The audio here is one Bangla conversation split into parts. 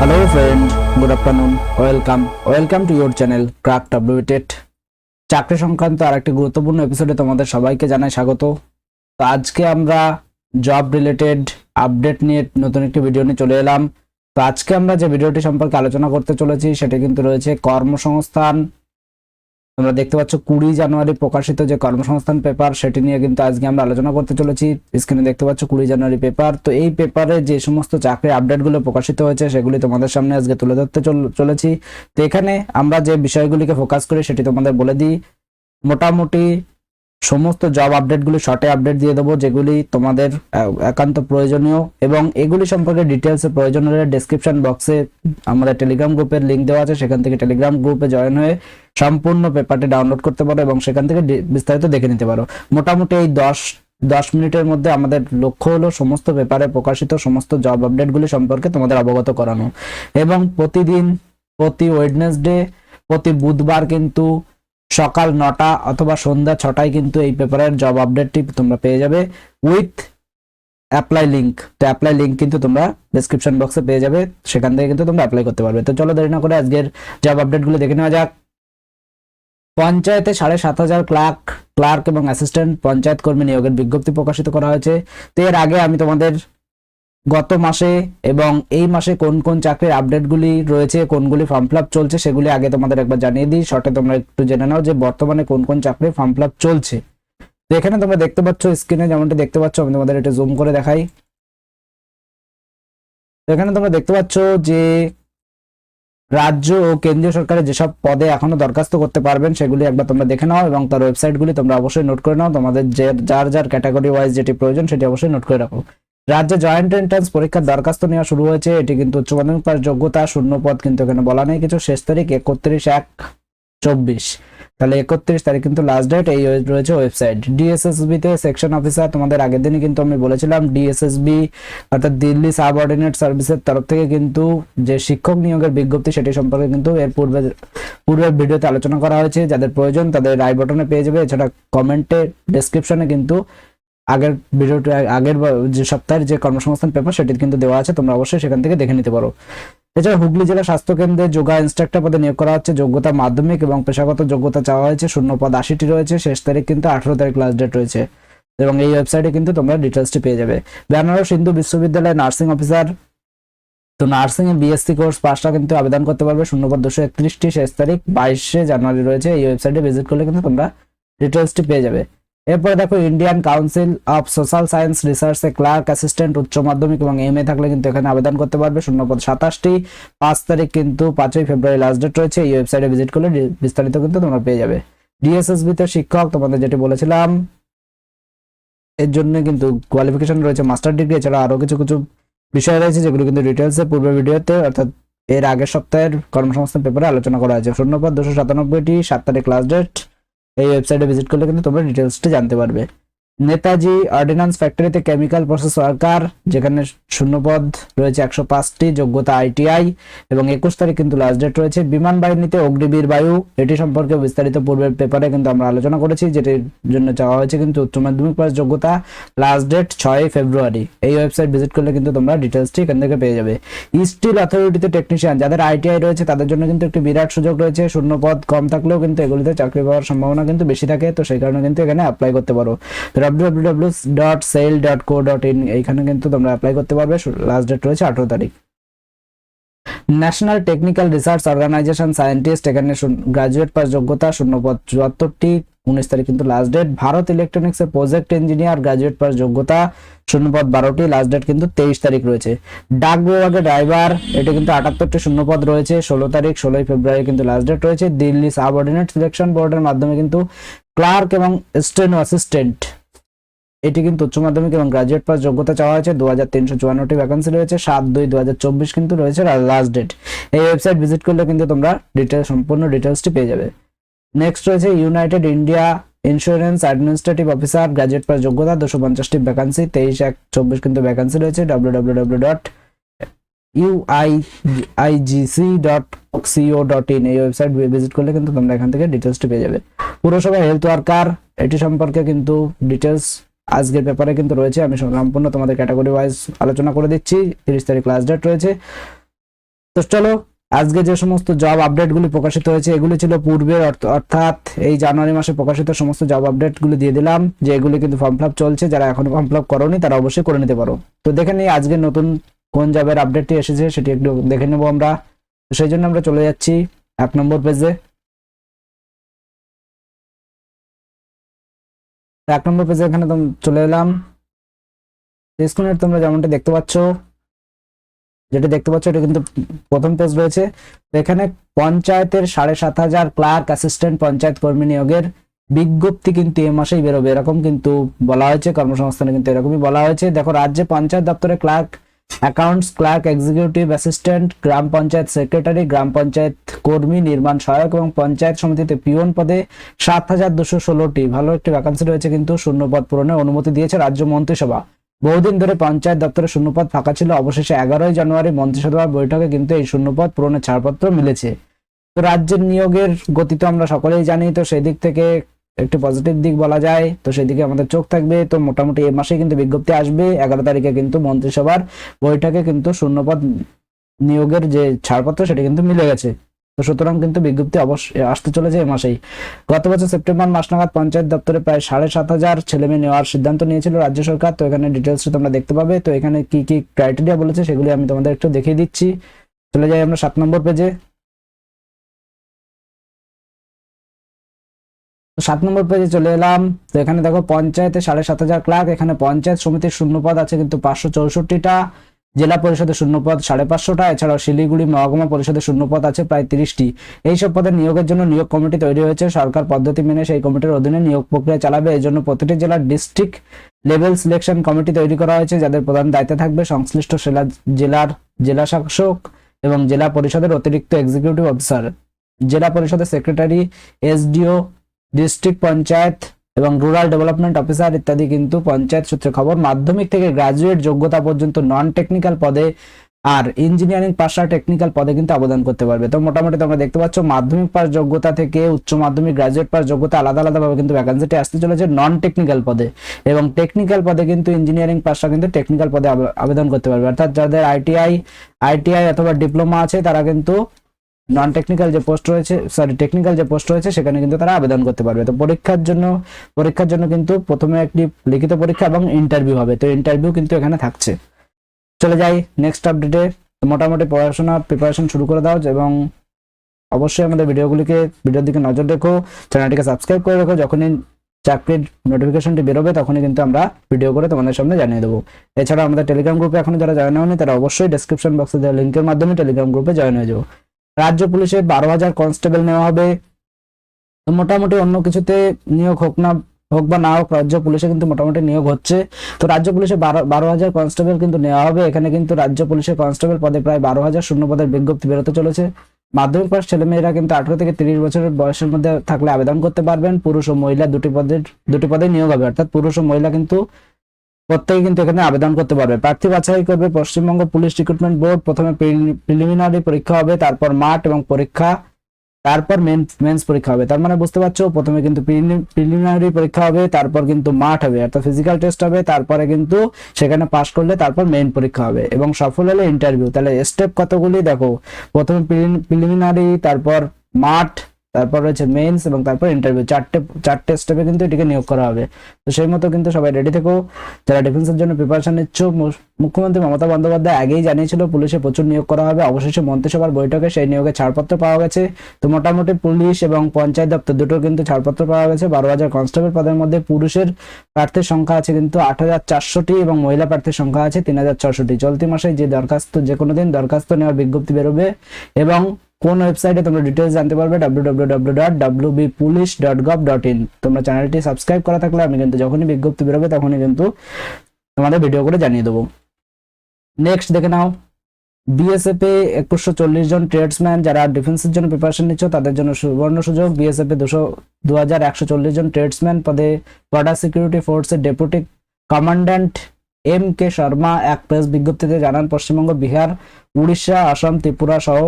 Hello friend, good afternoon. Welcome to your channel Crack Updated. চাকরি সংক্রান্ত আরেকটি গুরুত্বপূর্ণ এপিসোডে তোমাদের সবাইকে জানাই স্বাগত। তো আজকে আমরা জব রিলেটেড আপডেট নিয়ে নতুন একটি ভিডিও নিয়ে চলে এলাম। তো আজকে আমরা যে ভিডিওটি সম্পর্কে আলোচনা করতে চলেছি সেটা কিন্তু রয়েছে কর্মসংস্থান। তোমরা দেখতে পাচ্ছ 20 জানুয়ারি প্রকাশিত যে কর্মসংস্থান পেপার সেটি নিয়ে কিন্তু আজকে আমরা আলোচনা করতে চলেছি। স্ক্রিনে দেখতে পাচ্ছ 20 জানুয়ারি পেপার। তো এই পেপারে যে সমস্ত চাকরির আপডেটগুলো প্রকাশিত হয়েছে সেগুলি তোমাদের সামনে আজকে তুলে ধরতে চলেছি। তো এখানে আমরা যে বিষয়গুলিকে ফোকাস করি সেটি তোমাদের বলে দিই। মোটামুটি সমস্ত জব আপডেটগুলি শর্টে আপডেট দিয়ে দেবো, যেগুলি তোমাদের একান্ত প্রয়োজনীয়, এবং এগুলি সম্পর্কে ডিটেলসে প্রয়োজন হলে ডেসক্রিপশন বক্সে আমাদের টেলিগ্রাম গ্রুপের লিঙ্ক দেওয়া আছে, সেখান থেকে টেলিগ্রাম গ্রুপে জয়েন হয়ে সম্পূর্ণ পেপারটি ডাউনলোড করতে পারো এবং সেখান থেকে বিস্তারিত দেখে নিতে পারো। মোটামুটি এই 10 মিনিটের মধ্যে আমাদের লক্ষ্য হলো সমস্ত পেপারে প্রকাশিত সমস্ত জব আপডেটগুলি সম্পর্কে তোমাদের অবগত করানো, এবং প্রতিদিন প্রতি ওয়েডনেসডে প্রতি বুধবার কিন্তু সকাল 9টা অথবা সন্ধ্যা 6টায় কিন্তু এই পেপারের জব আপডেটটি তোমরা পেয়ে যাবে উইথ অ্যাপ্লাই লিংক। তো অ্যাপ্লাই লিংক কিন্তু তোমরা ডেসক্রিপশন বক্সে পেয়ে যাবে, সেখান থেকে কিন্তু তোমরা অ্যাপ্লাই করতে পারবে। তো চলো দেরি না করে আজকের জব আপডেটগুলো দেখে নেওয়া যাক। পঞ্চায়েতে 7,500 ক্লার্ক এবং অ্যাসিস্ট্যান্ট পঞ্চায়েত কর্মী নিয়োগের বিজ্ঞপ্তি প্রকাশিত করা হয়েছে। তো এর আগে আমি তোমাদের গত মাসে এবং এই মাসে কোন কোন চাকরির আপডেটগুলি রয়েছে, কোনগুলি ফর্ম ফিল আপ চলছে, সেগুলি আগে তোমাদের একবার জানিয়ে দিই। শর্টে তোমরা একটু জেনে নাও যে বর্তমানে কোন কোন চাকরির ফর্ম ফিল আপ চলছে। তো এখানে তোমরা দেখতে পাচ্ছ স্ক্রিনে যেমনটা দেখতে পাচ্ছ, আমি তোমাদের এটা জুম করে দেখাই। এখানে তোমরা দেখতে পাচ্ছ যে রাজ্য ও কেন্দ্রীয় সরকারের যেসব পদে এখনো দরখাস্ত করতে পারবেন সেগুলি একবার তোমরা দেখে নাও, এবং তার ওয়েবসাইটগুলি তোমরা অবশ্যই নোট করে নাও। তোমাদের যার ক্যাটাগরি ওয়াইজ যেটি প্রয়োজন সেটি অবশ্যই নোট করে রাখো। রাজ্যে জয়েন্ট এন্ট্রান্স পরীক্ষার দরখাস্ত নেওয়া শুরু হয়েছে। এটি কিন্তু উচ্চ মাধ্যমিক পাস যোগ্যতা, শূন্য পদ কিন্তু এখানে বলা নেই কিছু। শেষ তারিখ 31/1/24, তাহলে 31 তারিখ কিন্তু লাস্ট ডেট। এই রয়েছে ওয়েবসাইট। ডিএসএসবি তে সেকশন অফিসার, তোমাদের আগের দিনই কিন্তু আমি বলেছিলাম ডিএসএসবি অর্থাৎ দিল্লি সাবঅর্ডিনেট সার্ভিসের তরফ থেকে কিন্তু যে শিক্ষক নিয়োগের বিজ্ঞপ্তি সেটি সম্পর্কে কিন্তু এর পূর্বের ভিডিওতে আলোচনা করা হয়েছে। যাদের প্রয়োজন তাদের আই বাটনে পেয়ে যাবে। এছাড়া কমেন্টে ডেসক্রিপশনে কিন্তু আগের যে সপ্তাহের যে কর্মসংস্থান পেপার সেটি কিন্তু দেওয়া আছে, তোমরা অবশ্যই সেখান থেকে দেখে নিতে পারো। এছাড়া হুগলি জেলা স্বাস্থ্য কেন্দ্রে যোগা ইনস্ট্রাক্টর পদে নিয়োগ করা হচ্ছে। যোগ্যতা মাধ্যমিক এবং পেশাগত যোগ্যতা চাওয়া হয়েছে। শূন্য পদ 80টি রয়েছে। শেষ তারিখ কিন্তু 18 তারিখ লাস্ট ডেট রয়েছে, এবং এই ওয়েবসাইটে কিন্তু তোমরা ডিটেলসটি পেয়ে যাবে। বেনারস হিন্দু বিশ্ববিদ্যালয়ে নার্সিং অফিসার, তো নার্সিং এ বিএসসি কোর্স পাসটা কিন্তু আবেদন করতে পারবে। শূন্য পদ 231টি। শেষ তারিখ 22 জানুয়ারি রয়েছে। এই ওয়েবসাইটে ভিজিট করলে কিন্তু তোমরা ডিটেলসটি পেয়ে যাবে। এরপরে দেখো Indian council of social science রিসার্চে ক্লার্ক অ্যাসিস্ট্যান্ট উচ্চ মাধ্যমিক এবং এমএ থাকলে কিন্তু এখানে আবেদন করতে পারবে। শূন্যপদ 27টি। 5 তারিখ কিন্তু 5ই ফেব্রুয়ারি লাস্ট ডেট রয়েছে। এই ওয়েবসাইটে ভিজিট করলে বিস্তারিত কিন্তু তোমরা পেয়ে যাবে। ডিএসএসবি তে শিক্ষক, তোমাদের যেটি বলেছিলাম এর জন্য কিন্তু কোয়ালিফিকেশন রয়েছে মাস্টার ডিগ্রি। এছাড়া আরো কিছু বিষয় রয়েছে যেগুলো কিন্তু ডিটেলসে পূর্বের ভিডিওতে অর্থাৎ এর আগের সপ্তাহের কর্মসংস্থান পেপারে আলোচনা করা হয়েছে। শূন্যপদ 297টি। 7 তারিখ লাস্ট ডেট। এই ওয়েবসাইটে ভিজিট করলে কিন্তু তোমরা ডিটেলসটা জানতে পারবে। নেতাজি অর্ডিন্যান্স ফ্যাক্টরিতে কেমিক্যাল প্রসেস ওয়ার্কার, যেখানে শূন্যপদ রয়েছে 105টি। যোগ্যতা আইটিআই, এবং 21 তারিখ কিন্তু লাস্ট ডেট রয়েছে। বিমান বাহিনীতে অগ্নিবীর বায়ু, এটি সম্পর্কে বিস্তারিত পূর্বের পেপারে কিন্তু আমরা আলোচনা করেছি, যেটির জন্য চাওয়া হয়েছে কিন্তু উচ্চ মাধ্যমিক পাস যোগ্যতা। লাস্ট ডেট 6 ফেব্রুয়ারি। এই ওয়েবসাইট ভিজিট করলে কিন্তু তোমরা ডিটেলসটি এখান থেকে পেয়ে যাবে। স্টিল অথরিটিতে টেকনিশিয়ান, যাদের আইটিআই রয়েছে তাদের জন্য কিন্তু একটি বিরাট সুযোগ রয়েছে। শূন্যপদ কম থাকলেও কিন্তু এগুলিতে চাকরি পাওয়ার সম্ভাবনা কিন্তু বেশি থাকে, তো সেই কারণে কিন্তু এখানে অ্যাপ্লাই করতে পারো। www.sail.co.in এইখানে কিন্তু তোমরা অ্যাপ্লাই করতে পারবে। লাস্ট ডেট রয়েছে 18 তারিখ। National technical research organisation scientist, এখানে গ্রাজুয়েট পাস যোগ্যতা। শূন্যপদ 74টি। 19 তারিখ কিন্তু লাস্ট ডেট। ভারত ইলেকট্রনিক্স এর প্রজেক্ট ইঞ্জিনিয়ার, গ্রাজুয়েট পাস যোগ্যতা। শূন্যপদ 12টি। লাস্ট ডেট কিন্তু 23 তারিখ রয়েছে। ডাক বিভাগের ড্রাইভার, এটা কিন্তু 78টি শূন্যপদ রয়েছে। 16 তারিখ 16 ফেব্রুয়ারি কিন্তু লাস্ট ডেট রয়েছে। দিল্লি সাবঅর্ডিনেট সিলেকশন বোর্ডের মাধ্যমে কিন্তু ক্লার্ক এবং স্টেনো অ্যাসিস্ট্যান্ট, এটি কিন্তু উচ্চ মাধ্যমিক এবং গ্রাজুয়েট পাস যোগ্যতা চাওয়া হয়েছে। 2354টি ভ্যাকেন্সি রয়েছে। 7/2/2024 কিন্তু রয়েছে লাস্ট ডেট। এই ওয়েবসাইট ভিজিট করলে কিন্তু তোমরা সম্পূর্ণ ডিটেলসটি পেয়ে যাবে। নেক্সট রয়েছে United India insurance administrative officer, graduate pass যোগ্যতা। 250টি ভ্যাকেন্সি। 23/1/24 কিন্তু ভ্যাকেন্সি রয়েছে। www.uigc.co.in এই ওয়েবসাইট ভিজিট করলে কিন্তু তোমরা এখান থেকে ডিটেলসটি পেয়ে যাবে। পুরসভা হেলথ ওয়ার্কার, এটি সম্পর্কে কিন্তু ডিটেলস আজকের পেপারে কিন্তু রয়েছে। আমি সম্পূর্ণ তোমাদের ক্যাটাগরি ওয়াইজ আলোচনা করে দিচ্ছি। 30 তারিখ লাস্ট ডেট রয়েছে। তো চলো, আজকে যে সমস্ত জব আপডেটগুলি প্রকাশিত হয়েছে এগুলি ছিল পূর্বের, অর্থাৎ এই জানুয়ারি মাসে প্রকাশিত সমস্ত জব আপডেটগুলি দিয়ে দিলাম, যে এগুলি কিন্তু ফর্ম ফিল আপ চলছে। যারা এখনো ফর্ম ফিল আপ করোনি তারা অবশ্যই করে নিতে পারো। তো দেখে নিই আজকে নতুন কোন জবের আপডেটটি এসেছে সেটি একটু দেখে নেবো আমরা। তো সেই জন্য আমরা চলে যাচ্ছি 1 নম্বর পেজে। 1 নম্বর পেজে এখানে চলে এলাম। স্ক্রিনে তোমরা যেমনটা দেখতে পাচ্ছ, যেটা দেখতে পাচ্ছ এটা কিন্তু প্রথম পেজ রয়েছে। তো এখানে পঞ্চায়েতের 7,500 ক্লার্ক অ্যাসিস্ট্যান্ট পঞ্চায়েত কর্মী নিয়োগের বিজ্ঞপ্তি কিন্তু এ মাসেই বেরোবে, এরকম কিন্তু বলা হয়েছে। কর্মসংস্থানে কিন্তু এরকমই বলা হয়েছে। দেখো, রাজ্যে পঞ্চায়েত দপ্তরে clerk, accounts clerk, executive assistant, গ্রাম পঞ্চায়েত সেক্রেটারি, গ্রাম পঞ্চায়েত কর্মী, নির্মাণ সহায়ক এবং পঞ্চায়েত সমিতিতে পিওন পদে 7,216টি ভালো একটি ভ্যাকান্সি রয়েছে, কিন্তু শূন্যপদ পূরণের অনুমতি দিয়েছে রাজ্য মন্ত্রিসভা। বহুদিন ধরে পঞ্চায়েত দপ্তরে শূন্যপদ ফাঁকা ছিল, অবশেষে 11ই জানুয়ারি মন্ত্রিসভার বৈঠকে কিন্তু এই শূন্যপদ পূরণের ছাড়পত্র মিলেছে। তো রাজ্যের নিয়োগের গতি তো আমরা সকলেই জানি, তো সেই দিক থেকে একটি পজিটিভ দিক বলা যায়, তো সেদিকে আমাদের চোখ থাকবে। তো মোটামুটি এই মাসে কিন্তু বিজ্ঞপ্তি আসবে। 11 তারিখে কিন্তু মন্ত্রিসভার বৈঠকে কিন্তু শূন্যপদ নিয়োগের যে ছাড়পত্র সেটা কিন্তু মিলে গেছে। তো সুতরাং কিন্তু বিজ্ঞপ্তি অবশ্যই আসতে চলেছে এই মাসেই। গত বছর সেপ্টেম্বর মাস নাগাদ পঞ্চায়েত দপ্তরে প্রায় 7,500 ছেলেমেয়ে নেওয়ার সিদ্ধান্ত নিয়েছিল রাজ্য সরকার। তো এখানে ডিটেলস তোমরা দেখতে পাবে। তো এখানে কি কি ক্রাইটেরিয়া বলেছে সেগুলি আমি তোমাদের একটু দেখিয়ে দিচ্ছি। চলে যাই আমরা 7 নম্বর পেজে। 7 নম্বর পেজে চলে এলাম। তো এখানে দেখো, পঞ্চায়েতে 7,500 ক্লার্ক, এখানে পঞ্চায়েত সমিতির শূন্যপদ আছে কিন্তু 564টা, জেলা পরিষদের শূন্যপদ 550টা, এছাড়াও শিলিগুড়ি মহকুমা পরিষদের শূন্যপদ আছে প্রায় 30টি। এইসব পদে নিয়োগের জন্য নিয়োগ কমিটি তৈরি হয়েছে। সরকার পদ্ধতি মেনে সেই কমিটির অধীনে নিয়োগ প্রক্রিয়া চালাবে। এই জন্য প্রতিটি জেলার ডিস্ট্রিক্ট লেভেল সিলেকশন কমিটি তৈরি করা হয়েছে, যাদের প্রধান দায়িত্বে থাকবে সংশ্লিষ্ট জেলার জেলা শাসক এবং জেলা পরিষদের অতিরিক্ত এক্সিকিউটিভ অফিসার, জেলা পরিষদের সেক্রেটারি, এসডিও, ডিস্ট্রিক্ট পঞ্চায়েত এবং রুরাল ডেভেলপমেন্ট অফিসার ইত্যাদি। কিন্তু পঞ্চায়েত সূত্রে খবর, মাধ্যমিক থেকে গ্রাজুয়েট যোগ্যতা পর্যন্ত নন টেকনিক্যাল পদে আর ইঞ্জিনিয়ারিং পাস আর টেকনিক্যাল পদে কিন্তু আবেদন করতে পারবে। তো মোটামুটি তোমরা দেখতে পাচ্ছ, মাধ্যমিক পাস যোগ্যতা থেকে উচ্চ মাধ্যমিক, গ্রাজুয়েট পাস যোগ্যতা আলাদা আলাদা ভাবে কিন্তু ভ্যাকান্সিটি আসতে চলেছে নন টেকনিক্যাল পদে, এবং টেকনিক্যাল পদে কিন্তু ইঞ্জিনিয়ারিং পাসরা কিন্তু টেকনিক্যাল পদে আবেদন করতে পারবে। অর্থাৎ যাদের আইটিআই অথবা ডিপ্লোমা আছে তারা কিন্তু নন টেকনিক্যাল যে পোস্ট রয়েছে, টেকনিক্যাল যে পোস্ট রয়েছে সেখানে কিন্তু তারা আবেদন করতে পারবে। তো পরীক্ষার জন্য কিন্তু প্রথমে একটি লিখিত পরীক্ষা এবং ইন্টারভিউ হবে। তো ইন্টারভিউ কিন্তু এখানে থাকছে। চলে যাই নেক্সট আপডেটে। মোটামুটি প্রিপারেশন শুরু করে দাও, এবং অবশ্যই আমাদের ভিডিওর দিকে নজর রেখো, চ্যানেলটিকে সাবস্ক্রাইব করে রেখো। যখনই চাকরির নোটিফিকেশনটি বেরোবে তখনই কিন্তু আমরা ভিডিও করে তোমাদের সামনে জানিয়ে দেবো। এছাড়া আমাদের টেলিগ্রাম গ্রুপে এখনো যারা জয়েন হয়নি তারা অবশ্যই ডেসক্রিপশন বক্সে দেওয়া লিঙ্কের মাধ্যমে টেলিগ্রাম গ্রুপে জয়েন হয়ে যাবো। রাজ্য পুলিশে 12,000 কনস্টেবল নেওয়া হবে। তো মোটামুটি অন্য কিছুতে নিয়োগ হোক বা না হোক, রাজ্য পুলিশে কিন্তু মোটামুটি নিয়োগ হচ্ছে। তো রাজ্য পুলিশে 12,000 কনস্টেবল কিন্তু নেওয়া হবে। এখানে কিন্তু রাজ্য পুলিশের কনস্টেবল পদে প্রায় 12,000 শূন্য পদের বিজ্ঞপ্তি বেরোতে চলেছে। মাধ্যমিক পাস ছেলেমেয়েরা কিন্তু 18 থেকে 30 বছরের বয়সের মধ্যে থাকলে আবেদন করতে পারবেন। পুরুষ ও মহিলা দুটি পদে নিয়োগ হবে, অর্থাৎ পুরুষ ও মহিলা কিন্তু প্রত্যেকে কিন্তু এখানে আবেদন করতে পারবে। প্রার্থী বাছাই করবে পশ্চিমবঙ্গ পুলিশ রিক্রুটমেন্ট বোর্ড। প্রথমে প্রিলিমিনারি পরীক্ষা হবে, তারপর মাঠ এবং পরীক্ষা, তারপর মেন্স পরীক্ষা হবে। তার মানে বুঝতে পারছো, প্রথমে কিন্তু প্রিলিমিনারি পরীক্ষা হবে, তারপর কিন্তু মাঠ হবে, অর্থাৎ ফিজিক্যাল টেস্ট হবে, তারপরে কিন্তু সেখানে পাস করলে তারপর মেইন পরীক্ষা হবে, এবং সফল হলে ইন্টারভিউ। তাহলে স্টেপ কতগুলি দেখো, প্রথমে প্রিলিমিনারি, তারপর মাঠ, তারপর রয়েছে মেইনস এবং তারপর ইন্টারভিউ। চারটে স্টেপে কিন্তু এটিকে নিয়োগ করা হবে। তো সেই মতো কিন্তু সবাই রেডি থেকো যারা ডিফেন্সের জন্য প্রিপারেশন নিচ্ছ। মুখ্যমন্ত্রী মমতা বন্দ্যোপাধ্যায় আগেই জানিয়েছিল পুলিশে প্রচুর নিয়োগ করা হবে। অবশেষে মন্ত্রিসভার বৈঠকে সেই নিয়োগের ছাড়পত্র পাওয়া গেছে। তো মোটামুটি পুলিশ এবং পঞ্চায়েত দপ্তর দুটোর কিন্তু ছাড়পত্র পাওয়া গেছে। 12,000 কনস্টেবল পদের মধ্যে পুরুষের প্রার্থীর সংখ্যা আছে কিন্তু 8,400টি এবং মহিলা প্রার্থীর সংখ্যা আছে 3,600টি। চলতি মাসে যে কোনো দিন দরখাস্ত নেওয়ার বিজ্ঞপ্তি বেরোবে, এবং কোন ওয়েবসাইটে তোমরা ডিটেইলস জানতে পারবে www.wbpolice.gov.in। তোমরা চ্যানেলটি সাবস্ক্রাইব করা থাকলে আমি কিন্তু যখনই বিজ্ঞপ্তি বেরোবে তখনই কিন্তু তোমাদের ভিডিও করে জানিয়ে দেবো। নেক্সট দেখে নাও, বিএসএফ এ 2140 জন ট্রেডসম্যান যারা ডিফেন্সের জন্য প্রিপারেশন নিচ্ছ তাদের জন্য সুবর্ণ সুযোগ। বিএসএফ এ 2,140 জন ট্রেডসম্যান পদে বর্ডার সিকিউরিটি ফোর্সের ডেপুটি কমান্ড্যান্ট M.K. শর্মা এক প্রেস বিজ্ঞপ্তিতে জানান, পশ্চিমবঙ্গ, বিহার, উড়িষ্যা, আসাম, ত্রিপুরা সহ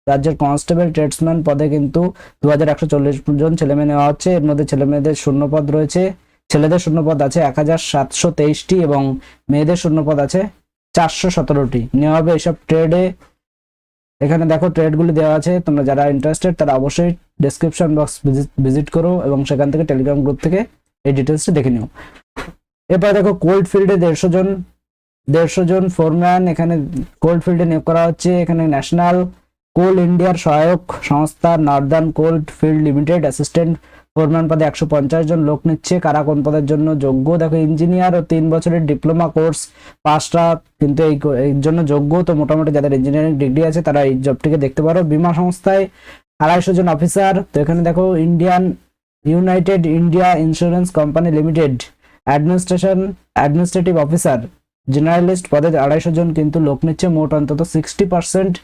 রাজ্যের কনস্টেবল ট্রেডসম্যান পদে কিন্তু 2,140 জন ছেলেমেয়ে নেওয়া হচ্ছে। এর মধ্যে ছেলেমেয়েদের শূন্যপদ রয়েছে, ছেলেদের শূন্যপদ আছে 1,723টি এবং মেয়েদের শূন্যপদ আছে 417টি। নেওয়া হবে এখানে দেখো ট্রেডগুলি দেওয়া আছে, তোমরা যারা ইন্টারেস্টেড তারা অবশ্যই ডেসক্রিপশন বক্স ভিজিট করো এবং সেখান থেকে টেলিগ্রাম গ্রুপ থেকে এই ডিটেলসটা দেখে নিও। এরপর দেখো কোল্ড ফিল্ডে 150 জন ফোরম্যান এখানে কোল্ড ফিল্ডে নিয়োগ করা হচ্ছে। এখানে ন্যাশনাল কোল ইন্ডিয়ার সহায়ক সংস্থা Northern cold field limited assistant foreman পদে 150 জন লোক নিচ্ছে। কারা কোন পদের জন্য যোগ্য? দেখো ইঞ্জিনিয়ার ও 3 বছরের ডিপ্লোমা কোর্স পাসরা কিন্তু এর জন্য যোগ্য। তো মোটামুটি যাদের ইঞ্জিনিয়ারিং ডিগ্রি আছে তারা এই জবটিকে দেখতে পারো। বীমা সংস্থায় 250 জন অফিসার। তো এখানে দেখো United India insurance company limited administrative officer generalist পদে 250 জন কিন্তু লোক নিচ্ছে। মোট অন্তত 60%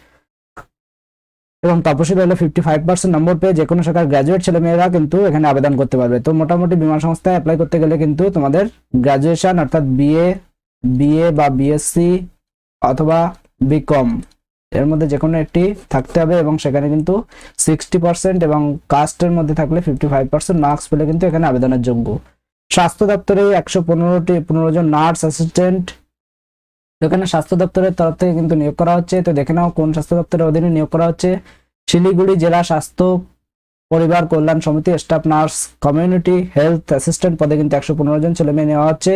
এবং তপশিলি হলে 55% নম্বর পেয়ে যে কোনো শাখার গ্র্যাজুয়েট ছেলেমেয়েরা কিন্তু এখানে আবেদন করতে পারবে। তো মোটামুটি বীমা সংস্থায় অ্যাপ্লাই করতে গেলে কিন্তু তোমাদের গ্র্যাজুয়েশন অর্থাৎ বিএ বা বিএসসি অথবা বিকম এর মধ্যে যে কোনো একটি থাকতে হবে এবং সেখানে কিন্তু 60% এবং কাস্টের মধ্যে থাকলে 55% মার্কস পেলে কিন্তু এখানে আবেদনের যোগ্য। স্বাস্থ্য দপ্তরে 115 জন নার্স অ্যাসিস্ট্যান্ট এখানে স্বাস্থ্য দপ্তরের তরফ থেকে কিন্তু নিয়োগ করা হচ্ছে। তো দেখে নাও কোন স্বাস্থ্য দপ্তরের অধীনে নিয়োগ করা হচ্ছে। শিলিগুড়ি জেলা স্বাস্থ্য পরিবার কল্যাণ সমিতি staff nurse community health assistant পদে কিন্তু 115 জন ছেলে মেয়ে নেওয়া হচ্ছে।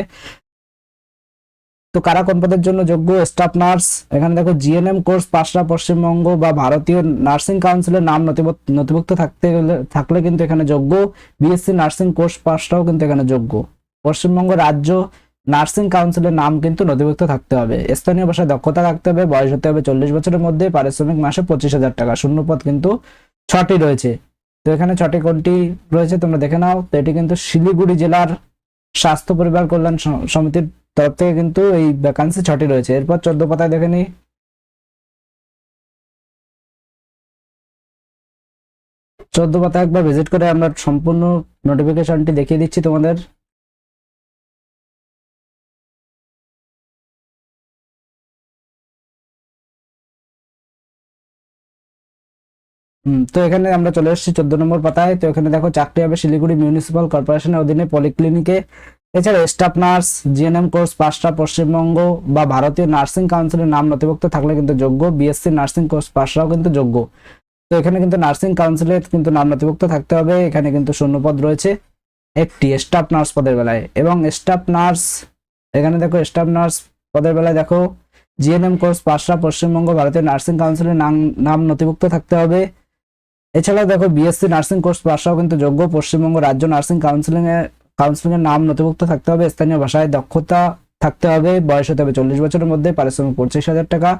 তো কারা কোন পদের জন্য যোগ্য? Staff nurse. এখানে দেখো জিএনএম কোর্স পাসরা পশ্চিমবঙ্গ বা ভারতীয় নার্সিং কাউন্সিলের নাম নথিভুক্ত থাকলে কিন্তু এখানে যোগ্য। বিএসসি নার্সিং কোর্স পাসরাও কিন্তু এখানে যোগ্য। পশ্চিমবঙ্গ রাজ্য নার্সিং কাউন্সিলের নাম কিন্তু নথিভুক্ত থাকতে হবে। স্থানীয় ভাষায় দক্ষতা থাকতে হবে। বয়স হতে হবে 40 বছরের মধ্যে। পারিশ্রমিক মাসে 25,000 টাকা। শূন্যপদ কিন্তু 6টি রয়েছে। তো এখানে 6টি কোনটি রয়েছে তোমরা দেখে নাও। তো এটি কিন্তু শিলিগুড়ি জেলার স্বাস্থ্য পরিবার কল্যাণ সমিতির তরফ থেকে কিন্তু এই ভ্যাকান্সি 6টি রয়েছে। এরপর 14 পাতায় দেখে নিই। 14 পাতায় একবার ভিজিট করে আমরা সম্পূর্ণ নোটিফিকেশনটি দেখিয়ে দিচ্ছি তোমাদের। তো এখানে আমরা চলে এসেছি 14 নম্বর পাতায়। তো এখানে দেখো চাকরি হবে শিলিগুড়ি মিউনিসিপাল কর্পোরেশনের অধীনে পলিক্লিনিকে। এছাড়া স্টাফ নার্স জিএনএম কোর্স পাসরা পশ্চিমবঙ্গ বা ভারতীয় নার্সিং কাউন্সিলের নাম নথিভুক্ত থাকলে কিন্তু যোগ্য। বিএসসি নার্সিং কোর্স পাসরাও কিন্তু যোগ্য। তো এখানে কিন্তু নার্সিং কাউন্সিলের কিন্তু নাম নথিভুক্ত থাকতে হবে। এখানে কিন্তু শূন্যপদ রয়েছে একটি স্টাফ নার্স পদের বেলায় এবং স্টাফ নার্স এখানে দেখো স্টাফ নার্স পদের বেলায় দেখো জিএনএম কোর্স পাসরা পশ্চিমবঙ্গ ভারতীয় নার্সিং কাউন্সিলের নাম নথিভুক্ত থাকতে হবে। এছাড়াও দেখো বিএসসি নার্সিং কোর্স পাসরাও কিন্তু যোগ্য। পশ্চিমবঙ্গ রাজ্য নার্সিং কাউন্সিলিং এর নাম নথিভুক্ত থাকতে হবে। স্থানীয় ভাষায় দক্ষতা থাকতে হবে। বয়স হতে হবে 40 বছরের মধ্যে। পারিশ্রমিক 25,000 টাকা।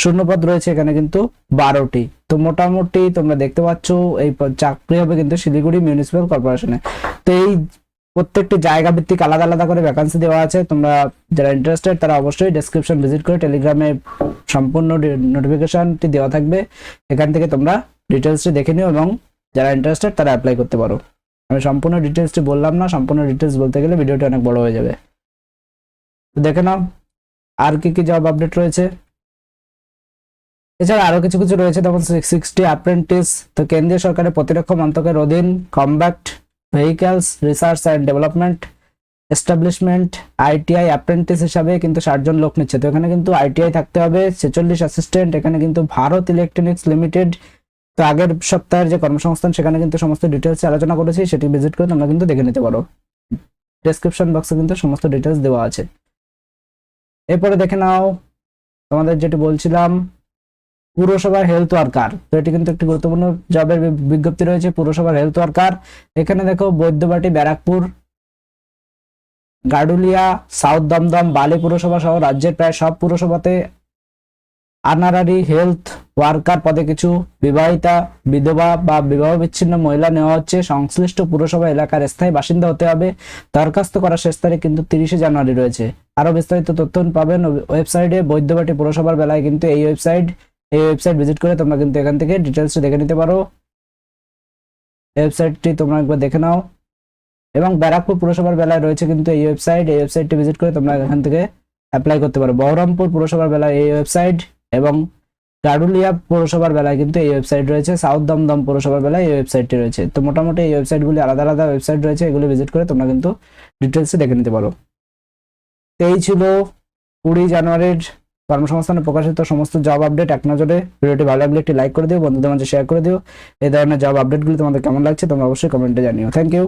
শূন্যপদ রয়েছে এখানে কিন্তু 12টি। তো মোটামুটি তোমরা দেখতে পাচ্ছ এই চাকরি হবে কিন্তু শিলিগুড়ি মিউনিসিপাল কর্পোরেশনে। তো এই প্রত্যেকটি জায়গা ভিত্তিক আলাদা আলাদা করে ভ্যাকান্সি দেওয়া আছে। তোমরা যারা ইন্টারেস্টেড তারা অবশ্যই ডেসক্রিপশন ভিজিট করে টেলিগ্রামে সম্পূর্ণ নোটিফিকেশনটি দেওয়া থাকবে। এখান থেকে তোমরা ডিটেলসটি দেখে নিও এবং যারা ইন্টারেস্টেড তারা অ্যাপ্লাই করতে পারো। আমি সম্পূর্ণ ডিটেলসটি বললাম না, সম্পূর্ণ ডিটেলস বলতে গেলে ভিডিওটি অনেক বড় হয়ে যাবে। তো দেখে নাও আর কি কি জব আপডেট রয়েছে। এছাড়া আরো কিছু কিছু রয়েছে, যেমন 60 অ্যাপ্রেন্টিস। তো কেন্দ্রীয় সরকারের প্রতিরক্ষা মন্ত্রকের অধীন combat vehicles research and development establishment ITI apprentice হিসাবে কিন্তু 60 জন লোক নিচ্ছে। তো এখানে কিন্তু আইটিআই থাকতে হবে। 46 অ্যাসিস্ট্যান্ট। এখানে কিন্তু ভারত ইলেকট্রনিক্স লিমিটেড। তো আগের সপ্তাহের যে কর্মসংস্থান সেখানে কিন্তু সমস্ত ডিটেলস আলোচনা করেছি, সেটি ভিজিট করে তোমরা কিন্তু দেখে নিতে পারো। ডেসক্রিপশন বক্সে কিন্তু সমস্ত ডিটেলস দেওয়া আছে। এরপরে দেখে নাও তোমাদের যেটি বলছিলাম পুরসভার হেলথ ওয়ার্কার। তো এটি কিন্তু একটি গুরুত্বপূর্ণ জবের বিজ্ঞপ্তি রয়েছে, পুরসভার হেলথ ওয়ার্কার। এখানে দেখো বৈদ্যবাটি, ব্যারাকপুর, গাডুলিয়া, সাউথ দমদম, বালি পুরসভা সহ রাজ্যের প্রায় সব পুরসভাতে অনারারি হেলথ ওয়ার্কার পদে কিছু বিবাহিতা, বিধবা বা বিবাহ বিচ্ছিন্ন মহিলা নেওয়া হচ্ছে। সংশ্লিষ্ট পুরসভা এলাকার স্থায়ী বাসিন্দা হতে হবে। দরখাস্ত করার শেষ তারিখ কিন্তু 30শে জানুয়ারি রয়েছে। আরো বিস্তারিত তথ্য পাবেন ওয়েবসাইটে। বৈদ্যবাটি পুরসভার বেলায় কিন্তু এই ওয়েবসাইট ভিজিট করে তোমরা কিন্তু এখান থেকে ডিটেলস দেখে নিতে পারো। ওয়েবসাইটটি তোমরা একবার দেখে নাও। এবং ব্যারাকপুর পুরসভার বেলায় রয়েছে কিন্তু এই ওয়েবসাইটটি ভিজিট করে তোমরা এখান থেকে অ্যাপ্লাই করতে পারো। বহরমপুর পুরসভার বেলায় এই ওয়েবসাইট এবং গাডুলিয়া পৌরসভার বেলায় কিন্তু এই ওয়েবসাইট রয়েছে। সাউথ দমদম পৌরসভার বেলায় এই ওয়েবসাইটটি রয়েছে। তো মোটামুটি এই ওয়েবসাইটগুলি আলাদা আলাদা ওয়েবসাইট রয়েছে, এগুলো ভিজিট করে তোমরা কিন্তু ডিটেলসে দেখে নিতে পারো। এই ছিল 20 জানুয়ারির কর্মসংস্থানে প্রকাশিত সমস্ত জব আপডেট এক নজরে। ভিডিওটি ভালো লাগলে একটি লাইক করে দিও, বন্ধুদের মাঝে শেয়ার করে দিও। এই ধরনের জব আপডেটগুলি তোমাদের কেমন লাগছে তোমরা অবশ্যই কমেন্টে জানিও। Thank you.